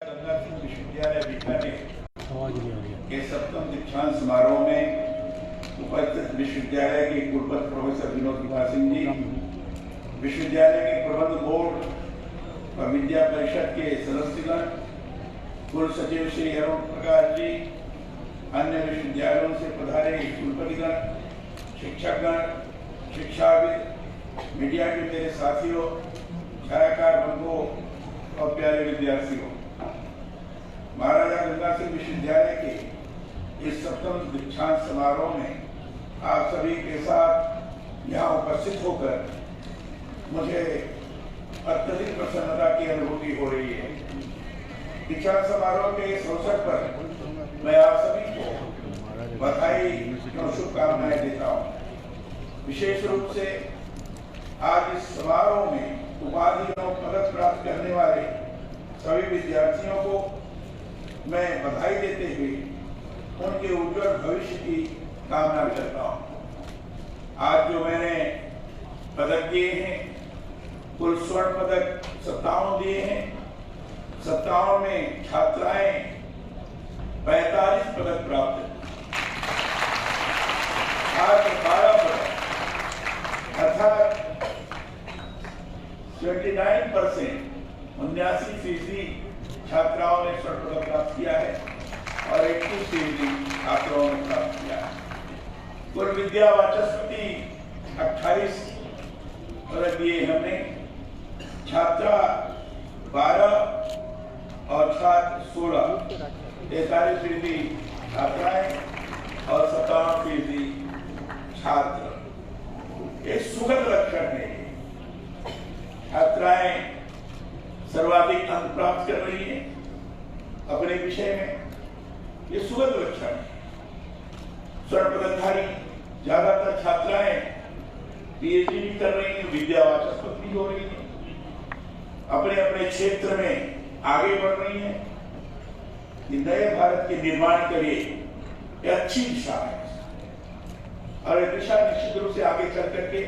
गंगा सिंह विश्वविद्यालय बीकानेर के 7वें दीक्षांत समारोह में उपस्थित विश्वविद्यालय के कुलपति प्रोफेसर विनोद कुमार सिंह जी, विश्वविद्यालय के प्रबंध बोर्ड और विद्या परिषद के सदस्यगण, कुल सचिव श्री अरुण प्रकाश जी, अन्य विश्वविद्यालयों से पधारे कुलपतिगण, शिक्षकगण, शिक्षाविद, मीडिया के मेरे साथियों, छायाकार बंधुओं और प्यारे विद्यार्थियों, महाराजा गंगा सिंह विश्वविद्यालय के इस 7वें दीक्षांत समारोह में आप सभी के साथ यहाँ उपस्थित होकर मुझे अत्यधिक प्रसन्नता की अनुभूति हो रही है। दीक्षांत समारोह के इस अवसर पर मैं आप सभी को बधाई और शुभकामनाएं देता हूँ। विशेष रूप से आज इस समारोह में उपाधि और पदक प्राप्त करने वाले सभी विद्यार्थियों को मैं बधाई देते हुए उनके उज्जवल भविष्य की कामना करता हूँ। आज जो मैंने पदक दिए हैं, कुल स्वर्ण पदक 57 दिए हैं। 57 में छात्राएं 45 पदक प्राप्त, आज 12 पदक अर्थात 29% 79% छात्राओं ने स्वर्ण पदक प्राप्त किया है और 21% छात्राओं ने प्राप्त किया है। कुल विद्या वाचस्पति 28 पदक दिए हमने, छात्रा 12 और छात्र 16, 43% छात्राएं और 57% छात्र। एक सुखद लक्षण है। छात्राएं सर्वाधिक अंक प्राप्त कर रही है अपने विषय में, ये सुखद लक्षण है। स्वर्ण पदकधारी ज्यादातर छात्राएं पीएचडी भी कर रही हैं, विद्या वाचस्पति भी हो रही है, अपने अपने क्षेत्र में आगे बढ़ रही हैं। ये नए भारत के निर्माण के लिए ये अच्छी दिशा है और ये दिशा निश्चित रूप से आगे चल करके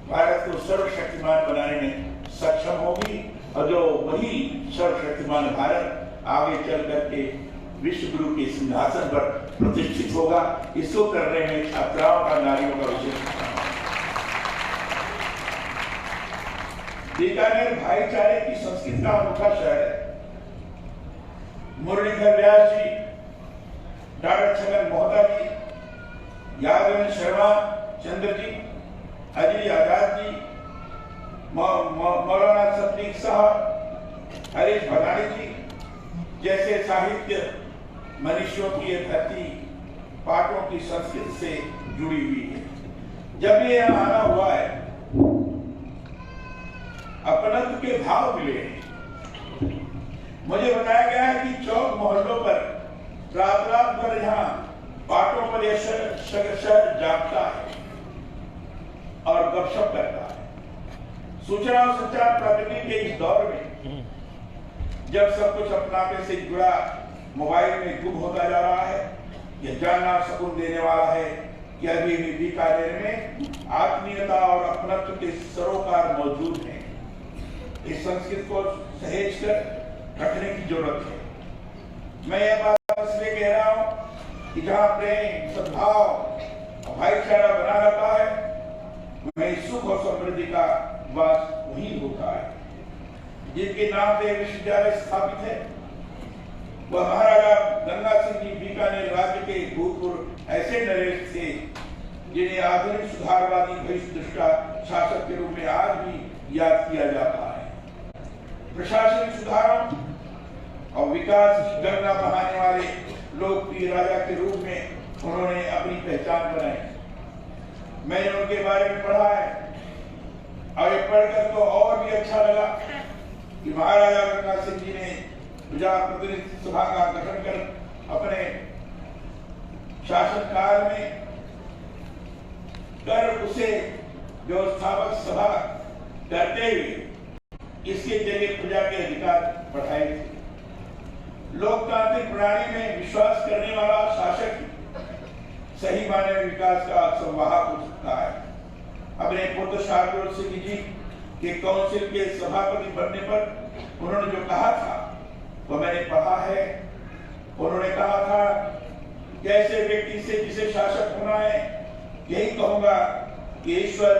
भारत को सर्वशक्तिमान बनाने में सक्षम होगी और जो वही सर्वशक्तिमान भारत आगे चल करके विश्व गुरु के सिंहासन पर प्रतिष्ठित होगा। इसको करने में छात्राओं का, नारियों का विशेष बीकानेर भाईचारे की संस्कृति का अनूठा शहर है। मुरलीधर व्यास जी, डॉक्टर छगन मोहता जी, यादवेंद्र शर्मा चंद्र जी, अजय आजाद जी, मौलाना सदीक साहब, हरीश भदानी जी जैसे साहित्य मनीषियों की धरती पाठों की संस्कृति से जुड़ी हुई है। जब ये यहाँ आना हुआ है, अपनत्व के भाव मिले। मुझे बताया गया है कि चौक मोहल्लों पर रात रात भर यहाँ पाठों पर यह शहर जागता है और गपशप करता है। सूचना और संचार प्रौद्योगिकी के इस दौर में जब सब कुछ अपनापे से जुड़ा मोबाइल में गुम होता जा रहा है, यह जानना सुकून देने वाला है कि अभी भी बीकानेर में आत्मीयता और अपनत्व के सरोकार मौजूद हैं। इस संस्कृति को सहेज कर रखने की जरूरत है। मैं यह बात इसलिए कह रहा हूँ कि जहाँ प्रेम, सद्भाव और भाईचारा बना रहता है, वहीं सुख और समृद्धि का वास वही होता है। जिनके नाम से विश्वविद्यालय स्थापित है वह महाराजा गंगा सिंह जी बीकानेर राज्य के भूतपूर्व ऐसे नरेश थे जिन्हें आधुनिक सुधारवादी बहिष्कृष्टा शासक के रूप में आज भी याद किया जाता है। प्रशासनिक सुधारों और विकास गंगा बहाने वाले लोकप्रिय राजा के रूप में उन्होंने अपनी पहचान बनाई। मैंने उनके बारे में पढ़ा है और ये पढ़कर तो और भी अच्छा लगा कि महाराजा गंगा सिंह जी ने प्रजा प्रतिनिधि सभा का गठन कर अपने शासनकाल में कर उसे व्यवस्थापक सभा करते हुए इसके जगह प्रजा के अधिकार बढ़ाए थे। लोकतांत्रिक प्रणाली में विश्वास करने वाला शासक सही मायने में विकास का संवाहक हो सकता है। अपने पुत्र शार्दुल सिंह जी के काउंसिल के सभापति बनने पर उन्होंने जो कहा था वो मैंने पढ़ा है। उन्होंने कहा था कि ऐसे व्यक्ति से जिसे शासक होना है, यही कहूंगा कि ईश्वर,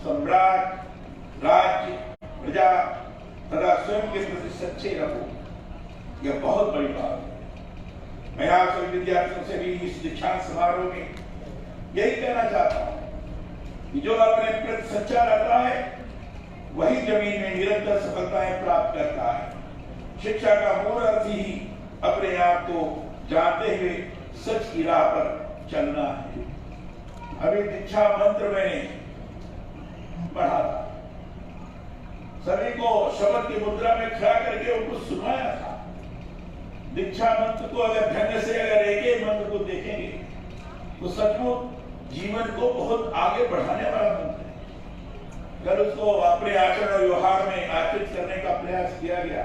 सम्राट, राज्य, प्रजा तथा स्वयं के प्रति सच्चे रहो। यह बहुत बड़ी बात है। मैं आप सभी विद्यार्थियों से भी इस दीक्षांत समारोह में यही कहना चाहता हूं कि जो अपने प्रति सच्चा रहता है वही जमीन में निरंतर सफलताएं प्राप्त करता है। शिक्षा का मूल अर्थ ही अपने आप को जानते हुए सच की राह पर चलना है। अभी दीक्षा मंत्र मैंने पढ़ा था, सभी को शब्द की मुद्रा में खड़ा करके उनको सुनाया था। दीक्षा मंत्र को अगर ढंग से अगर एक मंत्र को देखेंगे तो सचमुच जीवन को बहुत आगे बढ़ाने वाला मंत्र है। अगर उसको अपने आचरण और व्यवहार में आचरित करने का प्रयास किया गया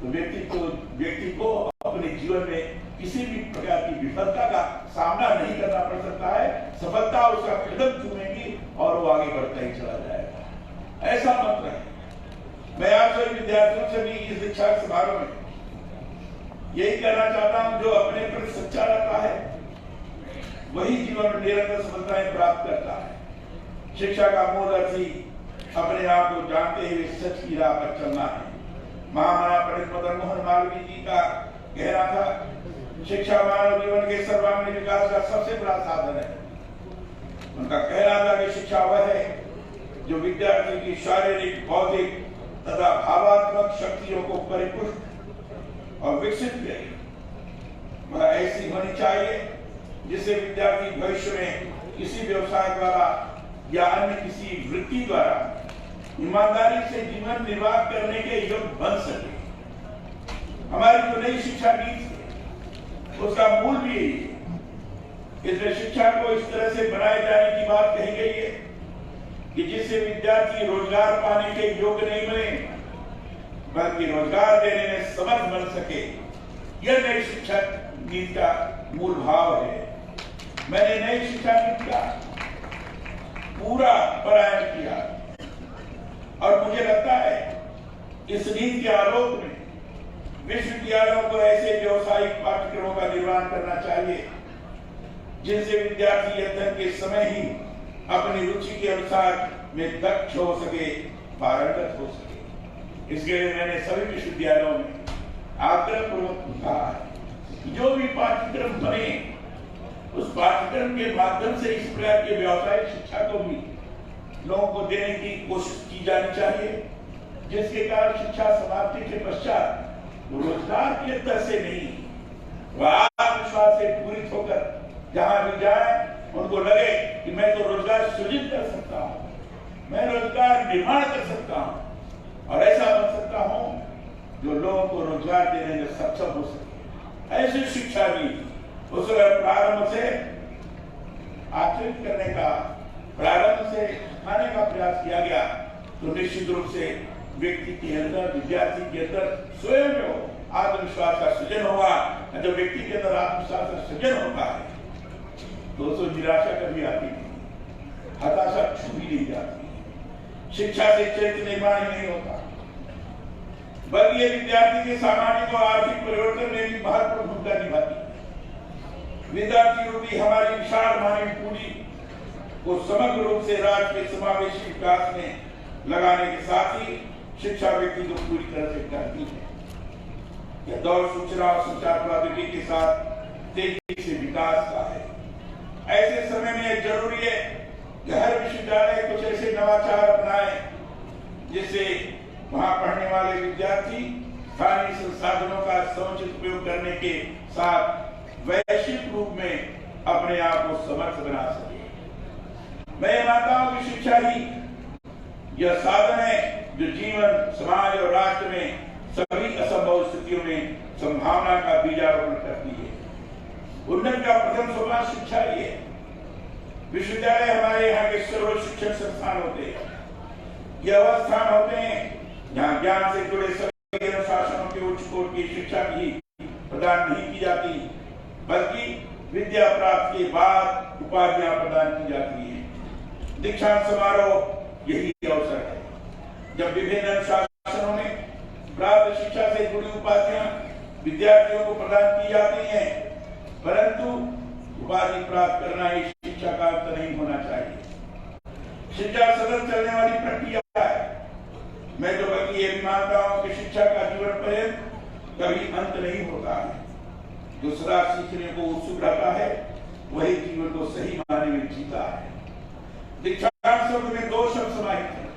तो व्यक्ति को अपने जीवन में किसी भी प्रकार की विफलता का सामना नहीं करना पड़ सकता है। सफलता उसका कदम चूमेगी और वो आगे बढ़ता ही चला जाएगा। ऐसा मंत्र है। मैं आप सभी विद्यार्थियों से भी इस दीक्षा समारोह में यही कहना चाहता हूं, जो अपने प्रति सच्चा रहता है वही जीवन में निरंतर सफलताएं प्राप्त करता है। शिक्षा का मूल अर्थ ही अपने आप को जानते हुए सच की राह पर चलना है। महामना पंडित मदन मोहन मालवीय जी का कहना था, शिक्षा मानव जीवन के सर्वांगीण विकास का सबसे बड़ा साधन है। उनका कहना था कि शिक्षा वह है जो विद्यार्थी की शारीरिक, बौद्धिक तथा भावात्मक शक्तियों को परिपुष्ट और विकसित करे। वह ऐसी होनी चाहिए जिससे विद्यार्थी भविष्य में किसी व्यवसाय द्वारा या अन्य किसी वृत्ति द्वारा ईमानदारी से जीवन निर्वाह करने के योग्य बन सके। हमारी जो नई शिक्षा नीति है उसका मूल भी यही है। इसमें शिक्षा को इस तरह से बनाए जाने की बात कही गई है कि जिससे विद्यार्थी रोजगार पाने के योग्य नहीं बने बल्कि रोजगार देने में समर्थ बन सके। यह नई शिक्षा नीति का मूल भाव है। मैंने नई शिक्षा नीति का पूरा पारायण किया और मुझे लगता है इस नीति के आलोक में विश्वविद्यालयों को ऐसे व्यावसायिक पाठ्यक्रमों का निर्माण करना चाहिए जिनसे विद्यार्थी अध्ययन के समय ही अपनी रुचि के अनुसार में दक्ष हो सके, पारंगत हो सके। इसके लिए मैंने सभी विश्वविद्यालयों में आग्रह पूर्वक कहा है, जो भी पाठ्यक्रम बने उस पाठ्यक्रम के माध्यम से इस प्रकार के व्यावसायिक शिक्षा को भी लोगों को देने की कोशिश की जानी चाहिए, जिसके कारण शिक्षा समाप्ति के पश्चात रोजगार के स्तर से नहीं, वह आत्मविश्वास से पूरित होकर जहां भी जाए उनको लगे कि मैं तो रोजगार सृजित कर सकता हूं, मैं रोजगार निर्माण कर सकता हूं और ऐसा बन सकता हूं जो लोगों को रोजगार देने में सक्षम हो सके। ऐसी शिक्षा भी उस प्रारंभ से आचरित करने का, प्रारंभ से सिखाने का प्रयास किया गया तो निश्चित रूप से व्यक्ति के अंदर, विद्यार्थी के अंदर स्वयं में आत्मविश्वास का सृजन होगा। जब व्यक्ति के अंदर आत्मविश्वास का सृजन होता है तो उसको निराशा कभी आती नहीं, हताशा छू ही नहीं जाती। शिक्षा से चरित्र निर्माण ही नहीं होता बल्कि ये विद्यार्थी के सामाजिक और आर्थिक परिवर्तन में भी महत्वपूर्ण भूमिका निभाती है। विद्यार्थी रूपी हमारी विशाल मानव पूंजी को समग्र रूप से राष्ट्र के समावेशी विकास में लगाने के साथ ही शिक्षा व्यक्ति को पूरी तरह से करती है। यह दौर सूचना और संचार प्रौद्योगिकी के साथ तेजी से विकास का है। ऐसे समय में यह जरूरी है कि हर विश्वविद्यालय कुछ ऐसे नवाचार अपनाए जिससे वहां पढ़ने वाले विद्यार्थी स्थानीय संसाधनों का समुचित उपयोग करने के साथ वैश्विक रूप में अपने आप को समर्थ बना सके। मैं मानता हूं कि शिक्षा ही यह साधन है जो जीवन, समाज और राष्ट्र में सभी असंभव स्थितियों में संभावना का बीजारोपण करती है। उन्नति का प्रथम सोपान शिक्षा ही है। विश्वविद्यालय हमारे यहाँ के सर्वोच्च शिक्षण संस्थान होते हैं। यह वह स्थान होते हैं जहाँ ज्ञान से जुड़े सभी अनुशासनों के उच्च कोटि की शिक्षा भी प्रदान नहीं की जाती बल्कि विद्या प्राप्ति के बाद उपाधियां प्रदान की जाती है। दीक्षांत समारोह यही अवसर है जब विभिन्न अनुशासनों में प्राप्त शिक्षा से जुड़ी उपाधियां विद्यार्थियों को प्रदान की जाती हैं, परंतु उपाधि प्राप्त करना ही शिक्षा का अंत नहीं होना चाहिए। शिक्षा सतत चलने वाली प्रक्रिया है। मैं तो बल्कि ये भी मानता हूं कि शिक्षा का जीवन पर्यंत कभी अंत नहीं होता है। जो सदा सीखने को उत्सुक रहता है वही जीवन को सही मायने में जीता है। दीक्षांत शब्द में दो शब्द समाहित हैं,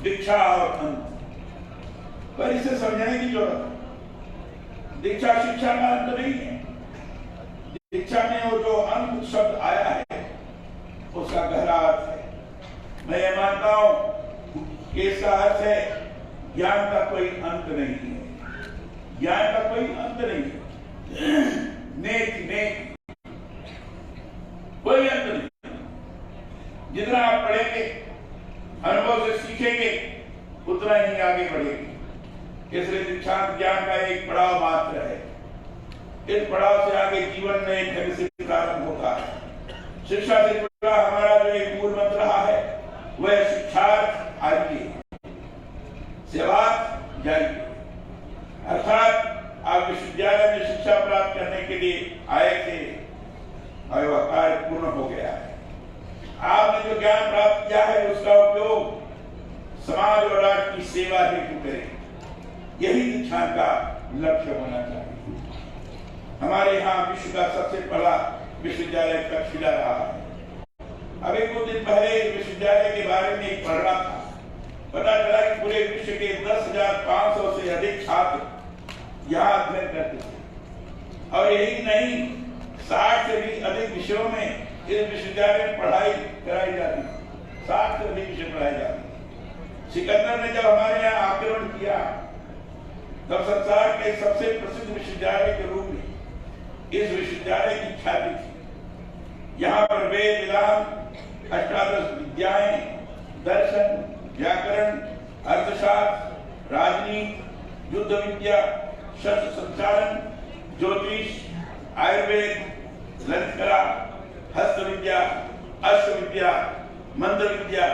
दीक्षा और अंत, पर इसे समझने की जरूरत है। दीक्षा शिक्षा का अंत नहीं है। दीक्षा में वो जो अंत शब्द आया है उसका गहरा अर्थ है। मैं ये मानता हूं कि इसका अर्थ है ज्ञान का कोई अंत नहीं है, ज्ञान का कोई अंत नहीं है। नेक कोई अंत नहीं। जितना आप पढ़ेंगे, अनुभव से सीखेंगे, उतना ही आगे बढ़ेंगे। इसलिए दीक्षांत ज्ञान का एक पड़ाव मात्र है। इस पड़ाव से आगे जीवन में एक ढंग से प्रारंभ होता है। शिक्षा से जुड़ा हमारा जो एक मूल मंत्र रहा है वह शिक्षार्थ आइए, सेवार्थ जाइए। अर्थात आप विश्वविद्यालय में शिक्षा प्राप्त करने के लिए आए थे और वह कार्य पूर्ण हो गया है। आपने जो ज्ञान प्राप्त किया है उसका उपयोग समाज और राष्ट्र की सेवा हेतु करें। यही दीक्षांत का लक्ष्य होना चाहिए। हमारे यहाँ विश्व का सबसे बड़ा विश्वविद्यालय तक्षशिला रहा है। अभी कुछ दिन पहले विश्वविद्यालय के बारे में पढ़ रहा था। पता चला कि पूरे विश्व के 10,500 से अधिक छात्र यहाँ अध्ययन करते थे और यही नहीं 60 से भी अधिक विषयों में इस विश्वविद्यालय में पढ़ाई कराई जाती है। 60 से अधिक विषय पढ़ाए जाते हैं। सिकंदर ने जब हमारे यहाँ आक्रमण किया तब संसार के सबसे प्रसिद्ध विश्वविद्यालय के रूप में इस विश्वविद्यालय की ख्याति थी। यहाँ पर वेद, वेदांत, अष्टादश विद्याएं, दर्शन, व्याकरण, अर्थशास्त्र, राजनीति, युद्ध विद्या, शस्त्र संचालन, ज्योतिष, आयुर्वेद, ललित कला, हस्त विद्या, अश्व विद्या, मंत्र विद्या,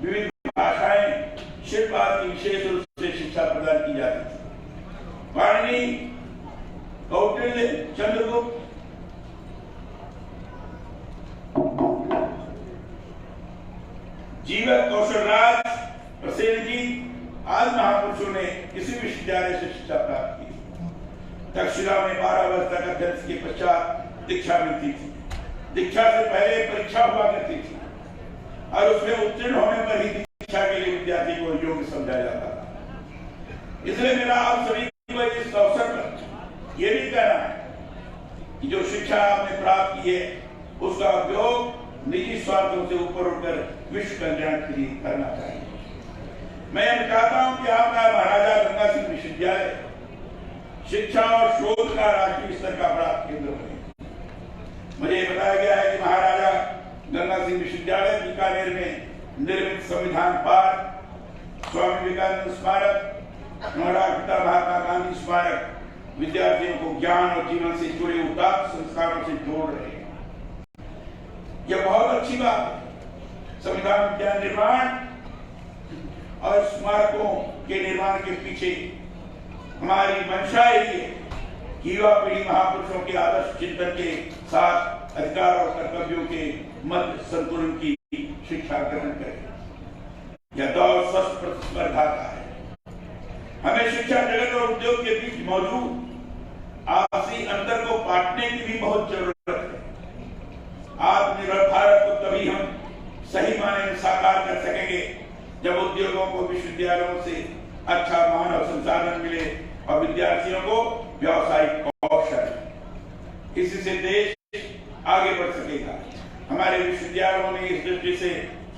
विविध भाषाएं, शिल्प आदि विशेष रूप से शिक्षा प्रदान की जाती थी। पाणिनि, कौटिल्य, चंद्रगुप्त, जीवक, कौशलराज, प्रसेनजीत आदि महापुरुषों ने इसी विश्वविद्यालय से शिक्षा प्राप्त की। तक्षशिला में 12 वर्ष तक अध्ययन के पश्चात दीक्षा मिलती थी। दीक्षा से पहले परीक्षा हुआ करती थी और उसमें उत्तीर्ण होने पर ही दीक्षा के लिए विद्यार्थी को योग्य समझा जाता था। इसलिए मेरा आप सभी को इस अवसर पर यह भी कहना है कि जो शिक्षा आपने प्राप्त की है उसका उपयोग निजी स्वार्थों से ऊपर उठकर विश्व कल्याण के लिए करना चाहिए। मैं चाहता हूं कि आपका महाराजा गंगा सिंह विश्वविद्यालय शिक्षा और शोध का राष्ट्रीय स्तर का बड़ा केंद्र बने। मुझे बताया गया है कि महाराजा गंगा सिंह विश्वविद्यालय बीकानेर में निर्मित संविधान पार्क, स्वामी विवेकानंद स्मारक, हमारा पिता महात्मा गांधी स्मारक विद्यार्थियों को ज्ञान और जीवन से जुड़े उदात्त संस्कारों से जोड़ रहे हैं। यह बहुत अच्छी बात है। संविधान विद्या निर्माण और स्मारकों के निर्माण के पीछे हमारी मंशा यही है कि युवा पीढ़ी महापुरुषों के आदर्श चिंतन के साथ अधिकार और कर्तव्यों के मध्य संतुलन की शिक्षा ग्रहण करे। यह दौर स्वस्थ प्रतिस्पर्धा का है। हमें शिक्षा जगत और उद्योग के बीच मौजूद आपसी अंतर को पाटने की भी बहुत जरूरत है। आत्मनिर्भर भारत को तभी हम सही मायने में साकार कर सकेंगे जब उद्योगों को विश्वविद्यालयों से अच्छा मानव संसाधन मिले और विद्यार्थियों को व्यावसायिक कौशल। इसी से देश आगे बढ़ सकेगा। हमारे विश्वविद्यालयों में इस दृष्टि से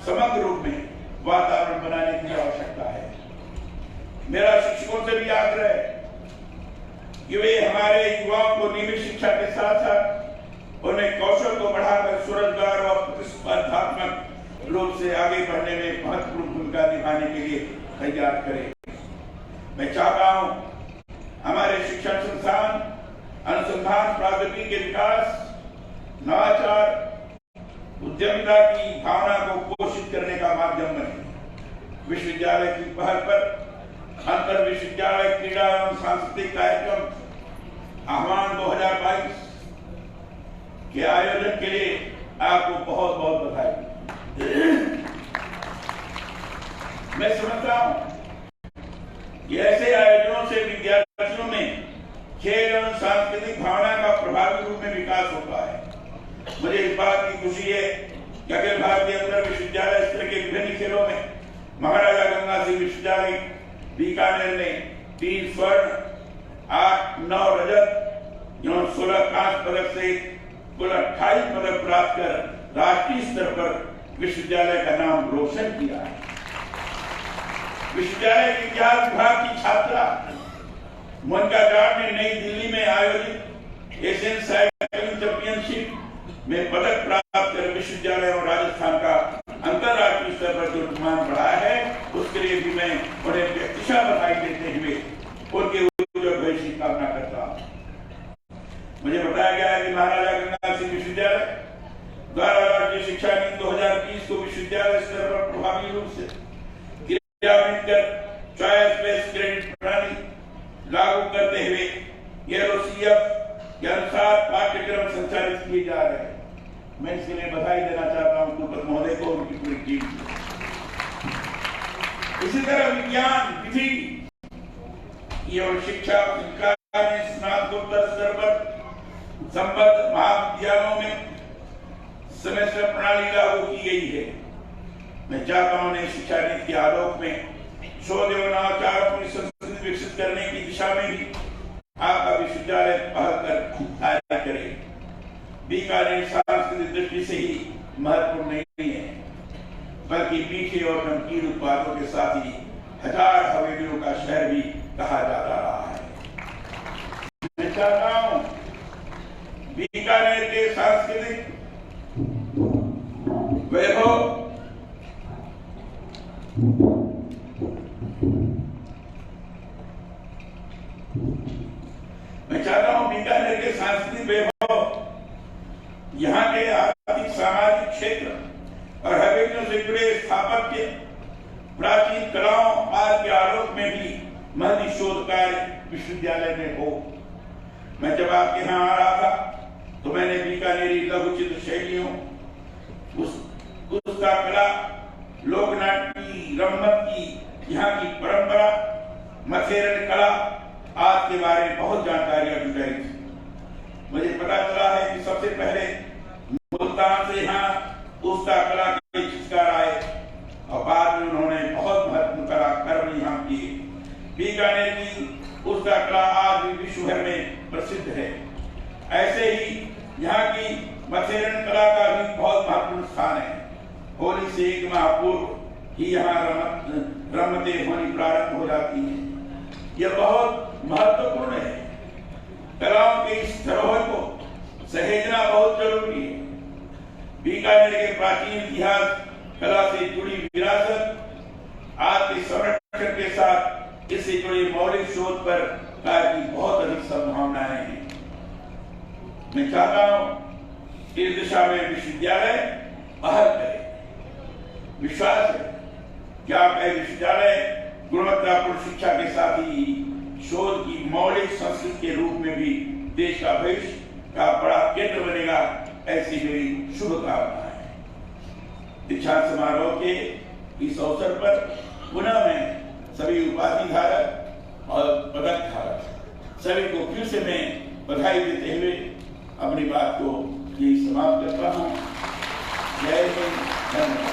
समग्र रूप में वातावरण बनाने की आवश्यकता है। मेरा शिक्षकों से भी आग्रह है कि वे हमारे युवाओं को नियमित शिक्षा के साथ साथ उन्हें कौशल को बढ़ाकर स्वरोजगार और प्रतिस्पर्धात्मक रूप से आगे बढ़ने में महत्वपूर्ण भूमिका निभाने के लिए तैयार करें। मैं चाहता हूं हमारे शिक्षण संस्थान अनुसंधान प्रौद्योगिकी के विकास, नवाचार, उद्यमिता की भावना को पोषित करने का माध्यम बने। विश्वविद्यालय की पहल पर अंतर विश्वविद्यालय क्रीड़ा एवं सांस्कृतिक कार्यक्रम आह्वान 2022 के आयोजन के लिए आपको बहुत बहुत बधाई। मैं समझता हूं कि ऐसे आयोजनों से विद्यार्थियों में खेल एवं सांस्कृतिक भावना का प्रभावी रूप में विकास होता है। मुझे इस बात की खुशी है कि अखिल भारतीय अंतर विश्वविद्यालय स्तर के विभिन्न खेलों में महाराजा गंगा सिंह विश्वविद्यालय बीकानेर ने 3 स्वर्ण, 8, 9 रजत एवं 16 कांस्य पदक से कुल 28 पदक प्राप्त कर राष्ट्रीय स्तर पर विश्वविद्यालय का नाम रोशन किया है। विश्वविद्यालय के इतिहास विभाग की छात्रा मोनिका जाट ने नई दिल्ली में आयोजित एशियन साइकिलिंग चैंपियनशिप में पदक प्राप्त कर विश्वविद्यालय और राजस्थान का अंतरराष्ट्रीय स्तर पर जो सम्मान बढ़ाया है, उसके लिए भी मैं उन्हें व्यक्तिशः बधाई देते हुए उनके उज्ज्वल भविष्य की कामना करता हूं। मुझे बताया गया है कि महाराजा गंगा सिंह विश्वविद्यालय द्वारा राष्ट्रीय शिक्षा नीति 2020 को विश्वविद्यालय स्तर पर प्रभावी रूप से क्रियान्वित कर चॉइस बेस्ड क्रेडिट प्रणाली लागू करते हुए एलओसीएफ के अनुसार पाठ्यक्रम संचालित किए जा रहे हैं। मैं इसके लिए बधाई देना चाहता हूं कुलपति महोदय को, उनकी पूरी टीम को। इसी तरह विज्ञान, विधि एवं शिक्षा में स्नातकोत्तर स्तर पर संबद्ध महाविद्यालयों में सेमेस्टर प्रणाली लागू की गई है। मैं चाहता हूं नई शिक्षा नीति के आलोक में शोध एवं नवाचारों की संस्कृति विकसित करने की दिशा में भी आपका विश्वविद्यालय पहल कर कार्य करे। बीकानेर सांस्कृतिक दृष्टि से ही महत्वपूर्ण नहीं है, बल्कि मीठे और नमकीन उत्पादों के साथ ही 1000 हवेलियों का शहर भी कहा जाता रहा है। मैं चाहता हूं बीकानेर के सांस्कृतिक वैभव बीकानेर के सांस्कृतिक वैभव, यहाँ के आर्थिक सामाजिक क्षेत्र और हवेलियों से जुड़े स्थापत्य, प्राचीन कलाओं आदि के आलोक में भी महती शोध कार्य विश्वविद्यालय में हो। मैं जब आपके यहाँ आ रहा था तो मैंने बीकानेरी लघु चित्र शैलियों, उसका कला, लोकनाट्य की, रम्मत की, यहाँ की परंपरा, मथेरन कला आज के बारे में बहुत जानकारियां जुटाई थी। मुझे पता चला है कि सबसे पहले मुल्तान से यहाँ उसका कला के चित्रकार आए और बाद में उन्होंने बहुत महत्वपूर्ण कला कर्म यहाँ किए। बीकानेर की उसका कला आज भी विश्व भर में प्रसिद्ध है। ऐसे ही यहाँ की मथेरन कला का भी बहुत महत्वपूर्ण स्थान है। होली से 1 माह पूर्व ही यहाँ रमतें होनी प्रारंभ हो जाती है। यह बहुत महत्वपूर्ण है। कलाओं के इस धरोहर को सहेजना बहुत जरूरी है। बीकानेर के प्राचीन इतिहास, कला से जुड़ी विरासत, आज के संरक्षण के साथ इससे जुड़े मौलिक शोध पर कार्य की बहुत अधिक संभावनाएं हैं। मैं चाहता हूं इस दिशा में विश्वविद्यालय पहल करे। विश्वास है कि आपका विश्वविद्यालय गुणवत्तापूर्ण शिक्षा के साथ ही शोध की मौलिक संस्कृति के रूप में भी देश का भविष्य का बड़ा केंद्र बनेगा, ऐसी मेरी शुभकामना है। दीक्षांत समारोह के इस अवसर पर पुनः मैं सभी उपाधि धारक और पदक धारक सभी को फिर से मैं बधाई देते हुए अपनी बात को यही समाप्त करता हूँ। जय हिंद, धन्यवाद।